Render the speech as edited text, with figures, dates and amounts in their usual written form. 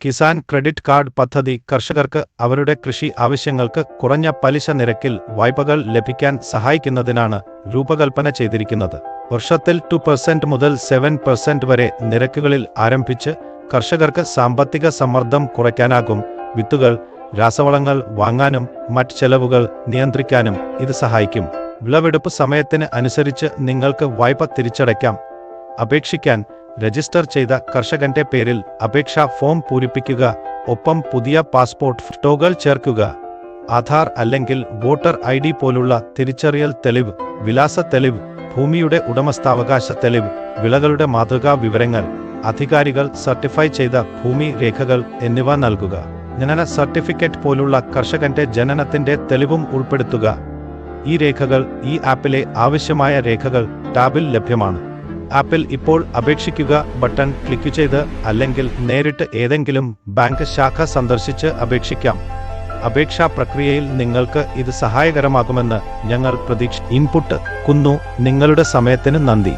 Kisan credit card പദ്ധതി കർഷകർക്ക് അവരുടെ കൃഷി ആവശ്യങ്ങൾക്ക് കുറഞ്ഞ പലിശ നിരക്കിൽ വായ്പകൾ ലഭിക്കാൻ സഹായിക്കുന്നതിനാണ് രൂപകൽപ്പന ചെയ്തിരിക്കുന്നത്. വർഷത്തിൽ 2% മുതൽ 7% വരെ നിരക്കുകളിൽ ആരംഭിച്ച് കർഷകർക്ക് സാമ്പത്തിക സമ്മർദ്ദം കുറയ്ക്കാനാകും. വിത്തുകൾ, രാസവളങ്ങൾ വാങ്ങാനും മറ്റ് ചെലവുകൾ നിയന്ത്രിക്കാനും ഇത് സഹായിക്കും. വിളവെടുപ്പ് സമയത്തിന് അനുസരിച്ച് നിങ്ങൾക്ക് വായ്പ തിരിച്ചടയ്ക്കാം. അപേക്ഷിക്കാൻ രജിസ്റ്റർ ചെയ്ത കർഷകന്റെ പേരിൽ അപേക്ഷാ ഫോം പൂരിപ്പിക്കുക. ഒപ്പം പുതിയ പാസ്പോർട്ട് ഫോട്ടോകൾ ചേർക്കുക. ആധാർ അല്ലെങ്കിൽ വോട്ടർ ID പോലുള്ള തിരിച്ചറിയൽ തെളിവ്, വിലാസ തെളിവ്, ഭൂമിയുടെ ഉടമസ്ഥാവകാശ തെളിവ്, വിളകളുടെ മാതൃകാ വിവരങ്ങൾ, അധികാരികൾ സർട്ടിഫൈ ചെയ്ത ഭൂമി രേഖകൾ എന്നിവ നൽകുക. ജനന സർട്ടിഫിക്കറ്റ് പോലുള്ള കർഷകന്റെ ജനനത്തിന്റെ തെളിവും ഉൾപ്പെടുത്തുക. ഈ രേഖകൾ ഈ ആപ്പിലെ ആവശ്യമായ രേഖകൾ ടാബിൽ ലഭ്യമാണ്. ആപ്പിൽ ഇപ്പോൾ അപേക്ഷിക്കുക ബട്ടൺ ക്ലിക്ക് ചെയ്ത് അല്ലെങ്കിൽ നേരിട്ട് ഏതെങ്കിലും ബാങ്ക് ശാഖ സന്ദർശിച്ച് അപേക്ഷിക്കാം. അപേക്ഷാ പ്രക്രിയയിൽ നിങ്ങൾക്ക് ഇത് സഹായകരമാകുമെന്ന് ഞങ്ങൾ ഇൻപുട്ട് നിങ്ങളുടെ സമയത്തിന് നന്ദി.